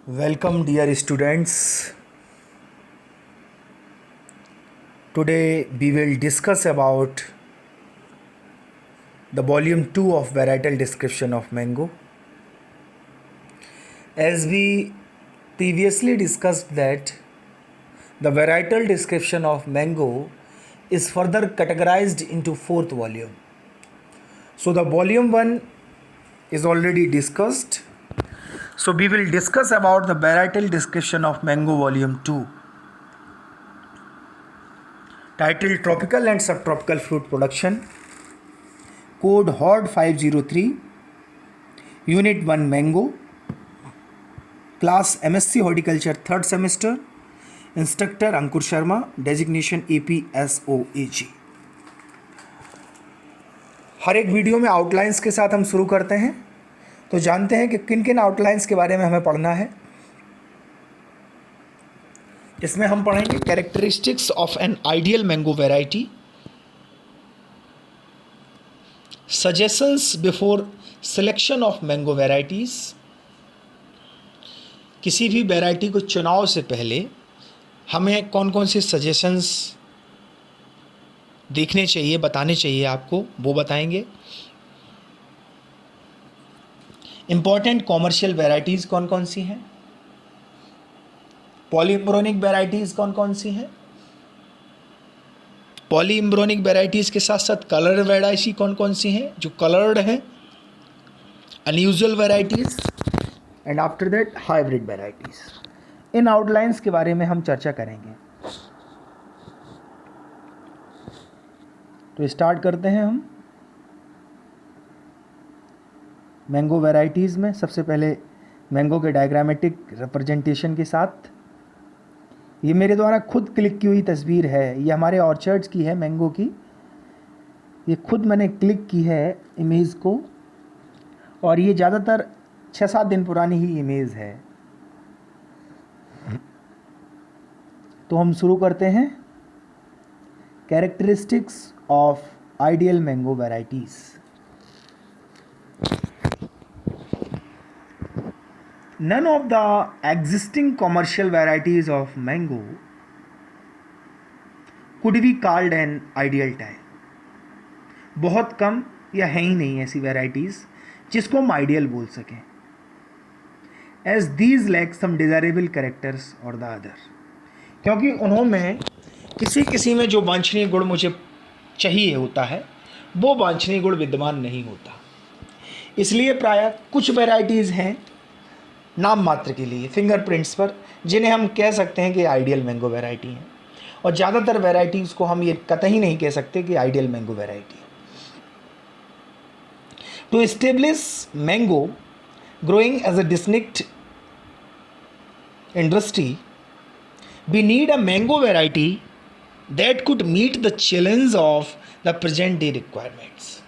Welcome, dear students. Today we will discuss about the volume 2 of varietal description of mango. As we previously discussed that the varietal description of mango is further categorized into fourth volume. So the volume 1 is already discussed. So we will discuss about the varietal description of mango volume 2, titled Tropical and Subtropical Fruit Production, code HORD 503, Unit 1 Mango, class MSc Horticulture 3rd semester, instructor Ankur Sharma, designation APSOAG। हर एक video में outlines के साथ हम शुरू करते हैं, तो जानते हैं कि किन किन आउटलाइंस के बारे में हमें पढ़ना है। इसमें हम पढ़ेंगे characteristics of an ideal mango variety, suggestions before selection of mango varieties, किसी भी वैरायटी को चुनाव से पहले हमें कौन कौन से सजेशंस देखने चाहिए, बताने चाहिए आपको, वो बताएंगे। इम्पॉर्टेंट कॉमर्शियल वैरायटीज़ कौन कौन सी हैं, पॉलीइम्ब्रोनिक वैरायटीज़ कौन कौन सी हैं, पॉलीइम्ब्रोनिक वैरायटीज़ के साथ साथ कलर्ड वैरायटी कौन कौन सी हैं जो कलर्ड हैं, unusual varieties, and after that hybrid varieties. In outlines के बारे में हम चर्चा करेंगे। तो स्टार्ट करते हैं हम मैंगो वैरायटीज़ में। सबसे पहले मैंगो के डायग्रामेटिक रिप्रेजेंटेशन के साथ, ये मेरे द्वारा खुद क्लिक की हुई तस्वीर है, ये हमारे ऑर्चर्ड्स की है मैंगो की। ये खुद मैंने क्लिक की है इमेज को, और ये ज़्यादातर 6-7 दिन पुरानी ही इमेज है। तो हम शुरू करते हैं characteristics of ideal mango varieties. None of the existing commercial varieties of mango could be called an ideal type. बहुत कम या है ही नहीं ऐसी वैरायटीज़ जिसको हम आइडियल बोल सकें, as these lack some desirable characters or the other, क्योंकि उन्होंने किसी में जो वांछनीय गुण मुझे चाहिए होता है वो वांछनीय गुण विद्यमान नहीं होता। इसलिए प्रायः कुछ वैरायटीज़ हैं नाम मात्र के लिए, फिंगरप्रिंट्स पर, जिन्हें हम कह सकते हैं कि आइडियल मैंगो वैरायटी हैं, और ज़्यादातर वैरायटीज़ को हम ये कतई नहीं कह सकते कि आइडियल मैंगो वैरायटी है। To establish mango growing as a distinct industry, we need a mango variety that could meet the challenge of the present day requirements.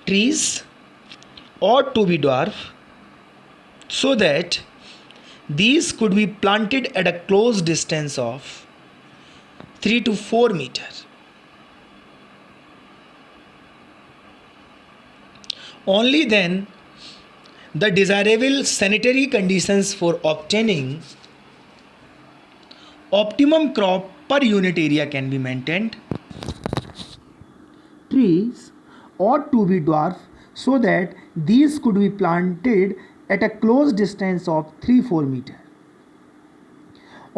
Trees ought to be dwarf so that these could be planted at a close distance of 3 to 4 meters. Only then the desirable sanitary conditions for obtaining optimum crop per unit area can be maintained. Trees ought to be dwarf so that these could be planted at a close distance of 3-4 meters.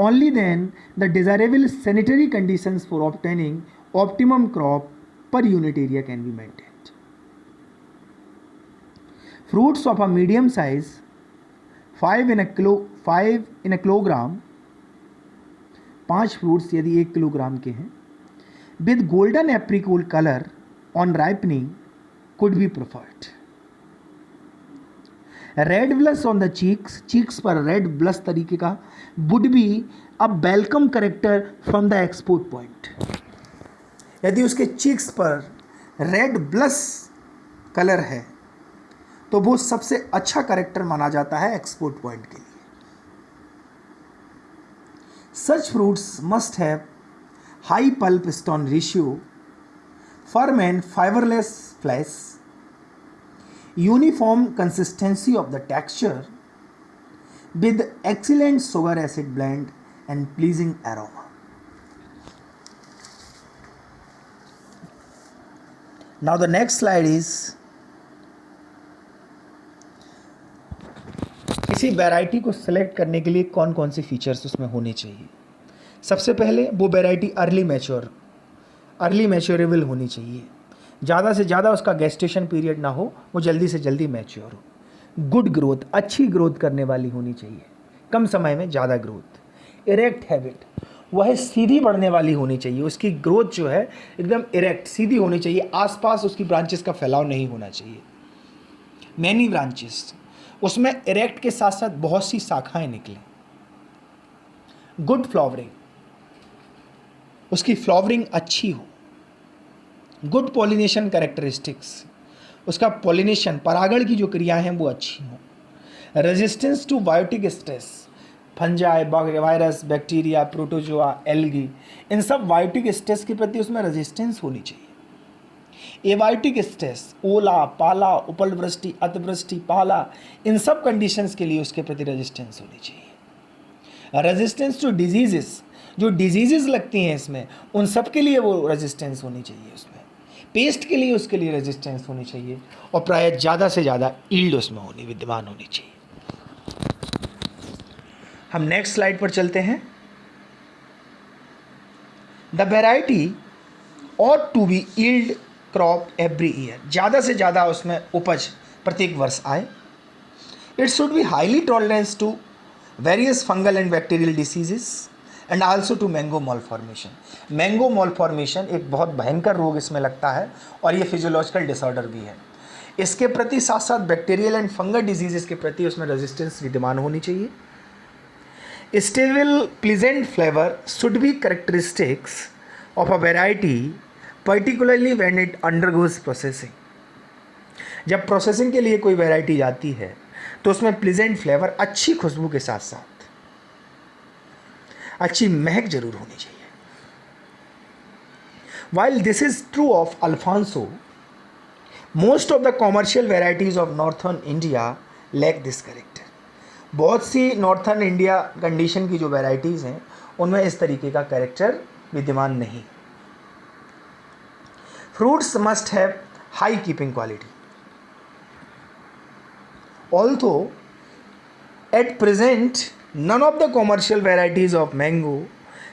Only then the desirable sanitary conditions for obtaining optimum crop per unit area can be maintained. Fruits of a medium size, 5 in a kilogram, 5 fruits यदि 1 kilogram के हैं, with golden apricot color on ripening could be preferred. Red blush on the cheeks पर red blush तरीके का would be a welcome character from the export point. यदि उसके cheeks पर red blush colour है तो वो सबसे अच्छा करेक्टर माना जाता है एक्सपोर्ट पॉइंट के लिए। Such fruits must have high pulp stone ratio, firm and fiberless flesh, uniform consistency of the texture with excellent sugar acid blend and pleasing aroma. Now the next slide is किसी variety को select करने के लिए कौन कौन से features उसमें होने चाहिए. सबसे पहले वो वैरायटी अर्ली मैच्योरेबल होनी चाहिए. ज़्यादा से ज़्यादा उसका गेस्टेशन पीरियड ना हो, वो जल्दी से जल्दी मैच्योर हो. गुड ग्रोथ, अच्छी ग्रोथ करने वाली होनी चाहिए, कम समय में ज़्यादा ग्रोथ. इरेक्ट हैबिट, वह सीधी बढ़ने वाली होनी चाहिए. उसकी ग्रोथ जो है एकदम इरेक्ट सीधी होनी चाहिए. आसपास उसकी ब्रांचेस का फैलाव नहीं होना चाहिए. मैनी ब्रांचेस, उसमें इरेक्ट के साथ साथ बहुत सी शाखाएं निकलें. गुड फ्लावरिंग, उसकी फ्लावरिंग अच्छी हो. गुड पॉलिनेशन कैरेक्टरिस्टिक्स, उसका पॉलिनेशन परागण की जो क्रियाएं हैं वो अच्छी हों. Resistance to biotic stress, fungi, virus, bacteria, protozoa, algae, इन सब बायोटिक स्ट्रेस के प्रति उसमें रेजिस्टेंस होनी चाहिए. एबायोटिक स्ट्रेस, ओला, पाला, उपलवृष्टि, अतिवृष्टि, पाला, इन सब कंडीशंस के लिए उसके प्रति रेजिस्टेंस होनी चाहिए. रेजिस्टेंस टू डिजीजेस, जो डिजीजेस लगती हैं इसमें, उन सब के लिए वो रेजिस्टेंस होनी चाहिए. उसमें पेस्ट के लिए उसके लिए रेजिस्टेंस होनी चाहिए. और प्राय ज़्यादा से ज़्यादा ईल्ड उसमें विद्यमान होनी चाहिए. हम नेक्स्ट स्लाइड पर चलते हैं. The variety ought to be yield crop every year, ज़्यादा से ज़्यादा उसमें उपज प्रत्येक वर्ष आए. It should be highly tolerant to various fungal and bacterial diseases and also to mango malformation. Mango malformation एक बहुत भयंकर रोग इसमें लगता है और ये फिजियोलॉजिकल डिसऑर्डर भी है. इसके प्रति साथ साथ बैक्टीरियल एंड फंगल डिजीजेस के प्रति उसमें रेजिस्टेंस विद्यमान होनी चाहिए. Stable pleasant flavour should be characteristics of a variety, particularly when it undergoes processing. जब प्रोसेसिंग के लिए कोई वैरायटी जाती है तो उसमें प्लीजेंट फ्लेवर, अच्छी खुशबू के साथ साथ अच्छी महक जरूर होनी चाहिए. While this is true of Alfonso, most of the commercial varieties of northern India lack this character. बहुत सी नॉर्थर्न इंडिया कंडीशन की जो वैरायटीज़ हैं उनमें इस तरीके का कैरेक्टर विद्यमान नहीं. Fruits must have high keeping quality. Although at present none of the commercial varieties of mango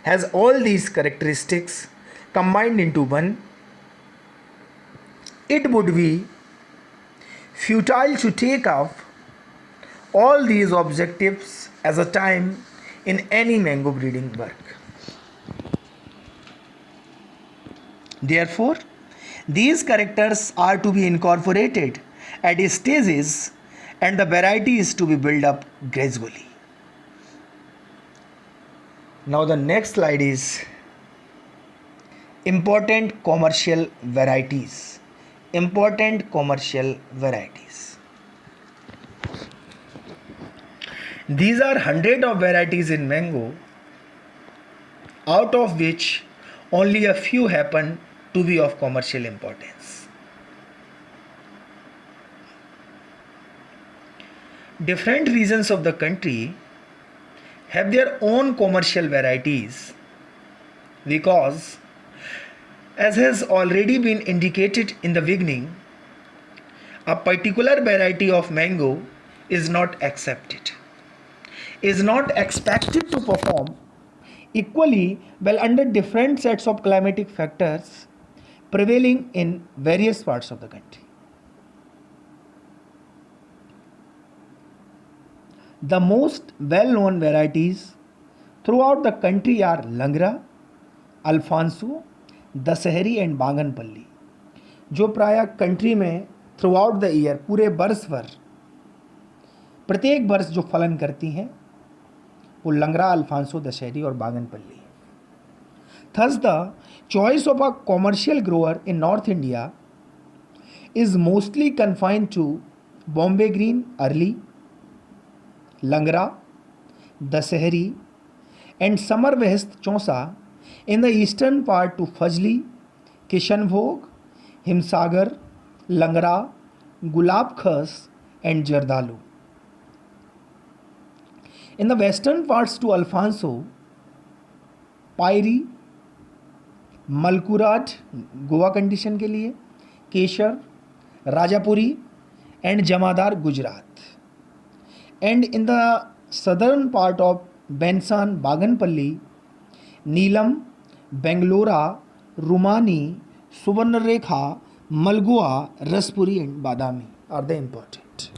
has all these characteristics combined into one, it would be futile to take up all these objectives as a time in any mango breeding work. Therefore, these characters are to be incorporated at stages and the variety is to be built up gradually. Now the next slide is important commercial varieties. Important commercial varieties. These are 100 of varieties in mango, out of which only a few happen to be of commercial importance. Different regions of the country have their own commercial varieties because, as has already been indicated in the beginning, a particular variety of mango is not expected to perform equally well under different sets of climatic factors prevailing in various parts of the country. The most well-known varieties throughout the country are Langra, Alfonso, Dashehari and Banganapalli, जो प्रायः country में through out the year, पूरे वर्ष भर, प्रत्येक वर्ष जो फलन करती हैं वो लंगरा, अल्फांसो, दशहरी और बागनपल्ली. Thus the choice of a commercial grower in North India is mostly confined to Bombay Green early, Langra, Dasahari and Summer West Chausa in the eastern part to Fajli, Kishanbhog, Himsagar, Langra, Gulab Khas, and Jardalu. In the western parts to Alfonso, Pairi, Malkurad Goa condition के लिए, केशर, Rajapuri and Jamadar Gujarat. And in the southern part of Bensan, Baganpalli, Neelam, Bangalore, Rumani, Suvarnarekha, Malgua, Raspuri and Badami are the important.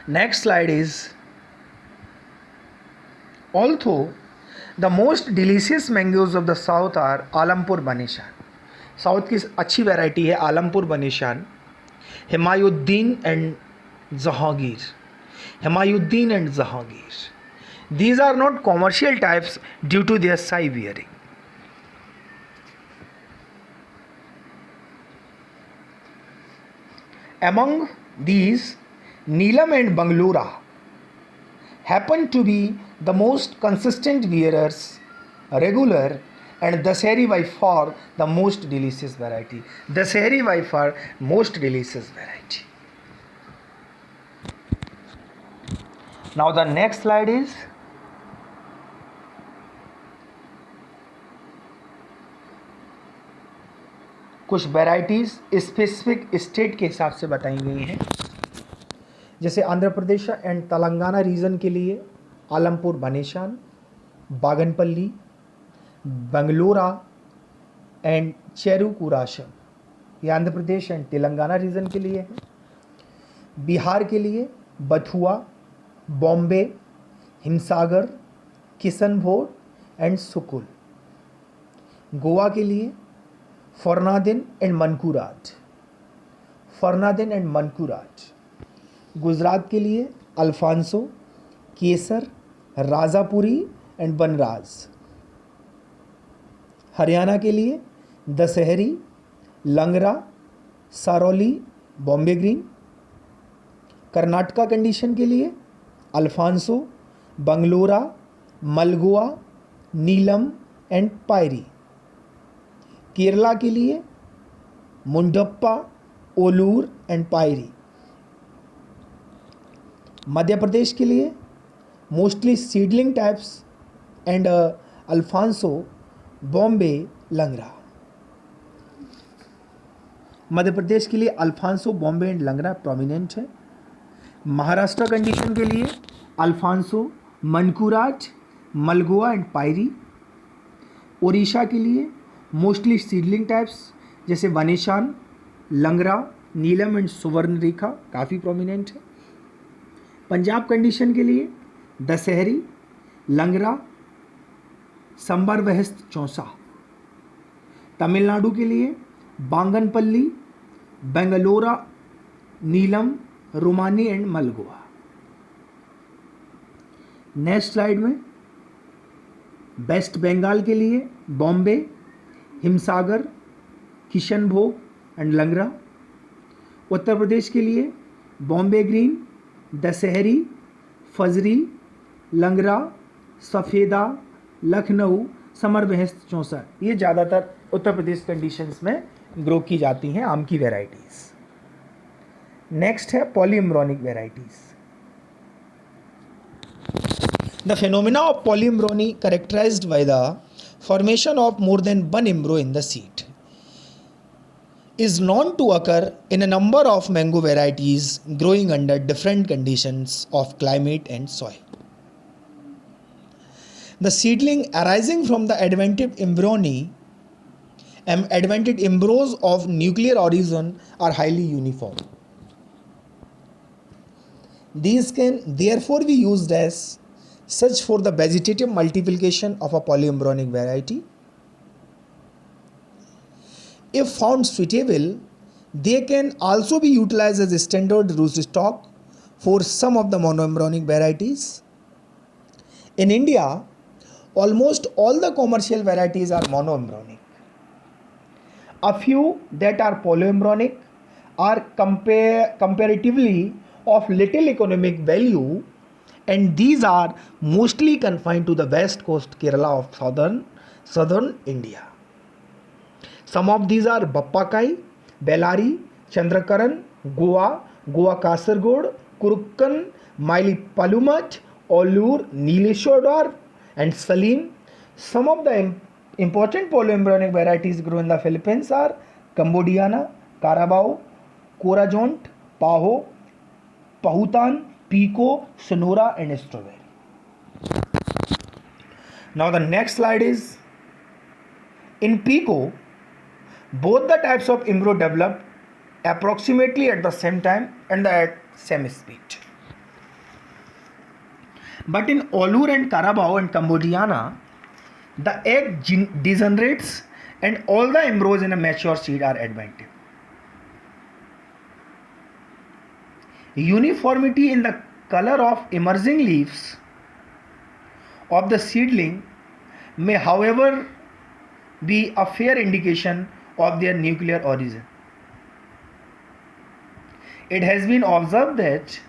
Next slide is, although the most delicious mangoes of the south are Alampur Banishan. South की अच्छी variety है Alampur Baneshan, Himayuddin and Jahangir. Himayuddin and Jahangir. These are not commercial types due to their size varying. Among these, Neelam and Bangalore happen to be the most consistent bearers, regular, and Dasehri by far the most delicious variety. Dasehri by far most delicious variety. Now the next slide is कुछ varieties specific state के हिसाब से बताई गई हैं. जैसे Andhra Pradesh and Telangana region के लिए आलमपुर बनेशान, बागनपल्ली, बंगलोरा एंड चेरुकुराशम, ये आंध्र प्रदेश एंड तेलंगाना रीजन के लिए है. बिहार के लिए बथुआ, बॉम्बे, हिमसागर, किशनभोग एंड सुकुल. गोवा के लिए फरनादिन एंड मनकुराट, फरनादिन एंड मनकुराट. गुजरात के लिए अल्फांसो, केसर, राजापुरी एंड बनराज. हरियाणा के लिए दशहरी, लंगरा, सारोली, बॉम्बे ग्रीन. कर्नाटका कंडीशन के लिए अल्फांसो, बंगलोरा, मलगोआ, नीलम एंड पायरी. केरला के लिए मुंडप्पा, ओलूर एंड पायरी. मध्य प्रदेश के लिए mostly seedling types and Alphonso, Bombay, Langra. Madhya Pradesh के लिए अल्फांसो, बॉम्बे एंड लंगरा प्रोमिनेंट है. महाराष्ट्र कंडीशन के लिए अल्फांसो, मनकुराट, मलगोआ एंड पायरी. ओडिशा के लिए मोस्टली सीडलिंग टाइप्स जैसे वनेशान, लंगरा, नीलम एंड सुवर्णरेखा काफ़ी प्रोमिनेंट है. पंजाब कंडीशन के लिए दशहरी, लंगरा, संबर बहस्त चौसा. तमिलनाडु के लिए बांगनपल्ली, बेंगलोरा, नीलम, रोमानी एंड मलगोआ. नेक्स्ट स्लाइड में वेस्ट बंगाल के लिए बॉम्बे, हिमसागर, किशनभोग एंड लंगरा. उत्तर प्रदेश के लिए बॉम्बे ग्रीन, दशहरी, फजरी, लंगरा, सफ़ेदा, लखनऊ, समर बहस्त चौसा. ये ज़्यादातर उत्तर प्रदेश कंडीशंस में ग्रो की जाती हैं आम की वेराइटीज़. नेक्स्ट है polyembryonic varieties. The phenomena of polyembryony characterized by the formation of more than one embryo in the seed is known to occur in a number of mango varieties growing under different conditions of climate and soil. The seedling arising from the adventid embryos of nuclear origin are highly uniform. These can therefore be used as such for the vegetative multiplication of a polyembryonic variety. If found suitable, they can also be utilized as a standard rootstock for some of the monoembryonic varieties. In India, almost all the commercial varieties are monoembryonic. A few that are polyembryonic are comparatively of little economic value, and these are mostly confined to the west coast Kerala of southern India. Some of these are Bappakai, Bellary, Chandrakaran, Goa, Goa Kasargod, Kurukkan, Maili Palumat, Olur, Nileshwadar, and Salim. Some of the important polyembryonic varieties grown in the Philippines are Cambodiana, Carabao, Corajont, Paho, Pahutan, Pico, Sonora, and Strawberry. Now the next slide is in Pico, both the types of embryo developed approximately at the same time and at same speed. But in Olur and Carabao and Cambodiana, the egg degenerates and all the embryos in a mature seed are adventive. Uniformity in the color of emerging leaves of the seedling may, however, be a fair indication of their nuclear origin. It has been observed that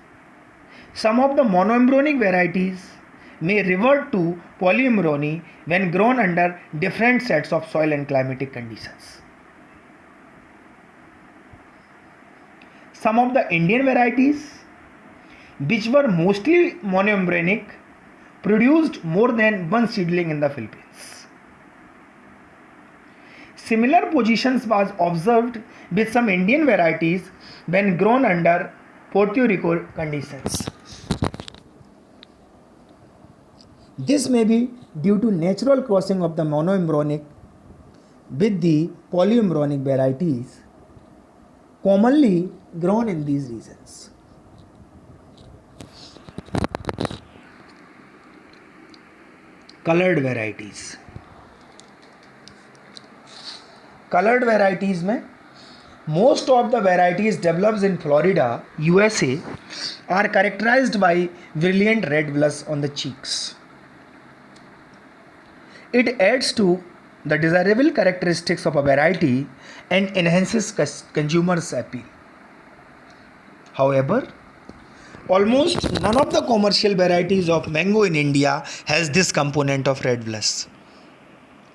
some of the monoembryonic varieties may revert to polyembryony when grown under different sets of soil and climatic conditions. Some of the Indian varieties, which were mostly monoembryonic, produced more than one seedling in the Philippines. Similar positions was observed with some Indian varieties when grown under Puerto Rico conditions. This may be due to natural crossing of the monoembryonic with the polyembryonic varieties commonly grown in these regions. Colored varieties. Colored varieties में most of the varieties developed in Florida, USA are characterized by brilliant red blush on the cheeks. It adds to the desirable characteristics of a variety and enhances consumers' appeal. However, almost none of the commercial varieties of mango in India has this component of red blush.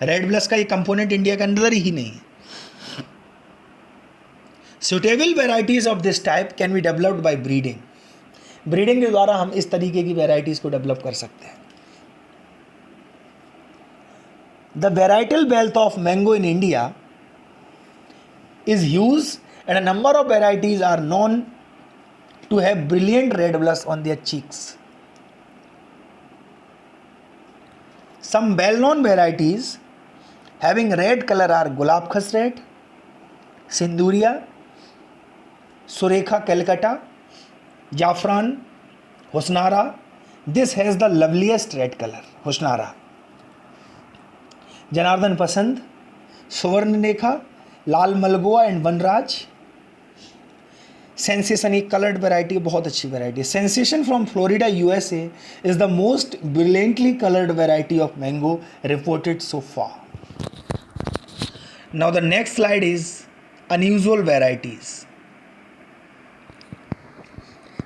Red blush का ये component India के अंदर ही नहीं है. Suitable varieties of this type can be developed by breeding. Breeding के द्वारा हम इस तरीके की varieties को develop कर सकते हैं. The varietal wealth of mango in India is huge and a number of varieties are known to have brilliant red blush on their cheeks. Some well-known varieties having red color are Gulab Khas Red, Sinduria, Surekha Calcutta, Jaffran, Husnara. This has the loveliest red color, Husnara. Janardhan Pasand, Suvarnekha, Lal Malgoa and Vanraj. Sensation एक colored variety बहुत अच्छी variety. Sensation from Florida, USA is the most brilliantly colored variety of mango reported so far. Now the next slide is unusual varieties.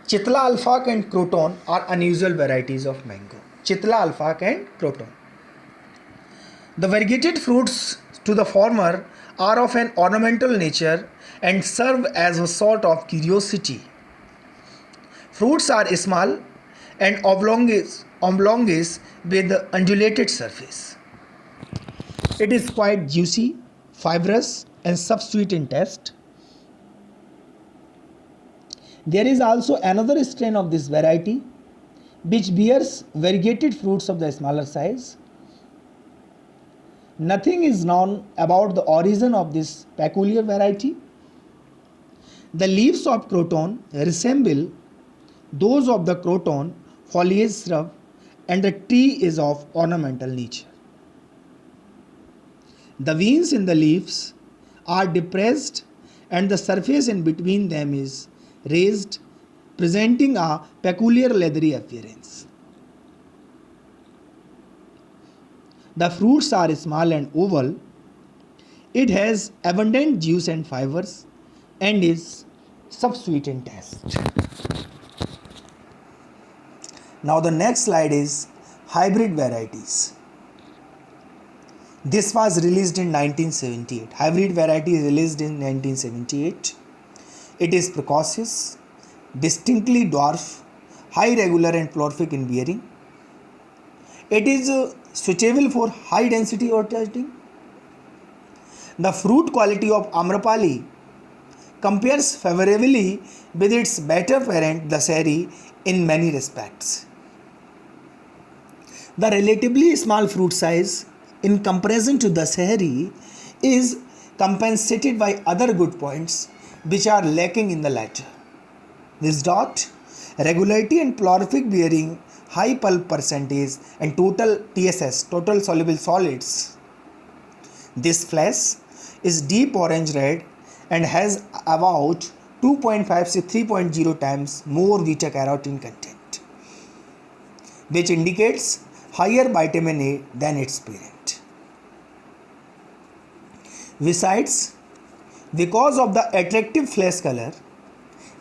Chitla Alphaq and Croton are unusual varieties of mango. Chitla Alphaq and Croton. The variegated fruits to the former are of an ornamental nature and serve as a sort of curiosity. Fruits are small and oblongish with undulated surface. It is quite juicy, fibrous and sweet in taste. There is also another strain of this variety which bears variegated fruits of the smaller size. Nothing is known about the origin of this peculiar variety. The leaves of croton resemble those of the croton foliage shrub and the tree is of ornamental nature. The veins in the leaves are depressed and the surface in between them is raised, presenting a peculiar leathery appearance. The fruits are small and oval. It has abundant juice and fibers and is sweet in taste. Now the next slide is hybrid varieties. This was released in 1978. Hybrid variety is released in 1978. It is precocious, distinctly dwarf, high regular and prolific in bearing. It is suitable for high density orcharding. The fruit quality of Amrapali compares favorably with its better parent Dasehri in many respects. The relatively small fruit size in comparison to Dasehri is compensated by other good points which are lacking in the latter. This dot, regularity and prolific bearing, high pulp percentage and total TSS, total soluble solids. This flesh is deep orange red and has about 2.5 to 3.0 times more beta carotene content, which indicates higher vitamin A than its parent. Besides, because of the attractive flesh color,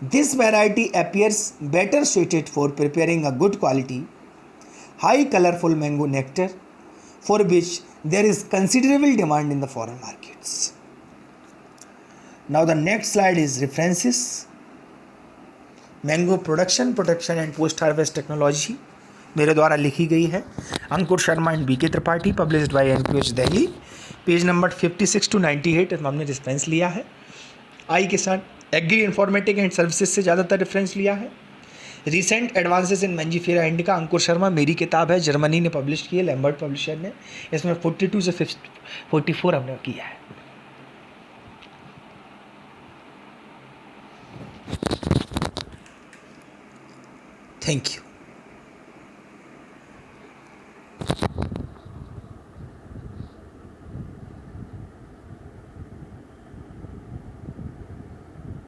this variety appears better suited for preparing a good quality, high colorful mango nectar, for which there is considerable demand in the foreign markets. Now the next slide is references. Mango production, protection and post harvest technology मेरे द्वारा लिखी गई है, अंकुर Sharma and B K Tripathi, published by NQH Delhi, page number 56 to 98 हमने reference लिया है। आई के साथ एग्री इन्फॉर्मेटिक एंड सर्विसेज से ज़्यादातर रेफरेंस लिया है। Recent advances in Mangifera indica, Ankur Sharma, मेरी किताब है, जर्मनी ने पब्लिश की है, लैम्बर्ट पब्लिशर ने। इसमें 42 से 44 हमने किया है। Thank you.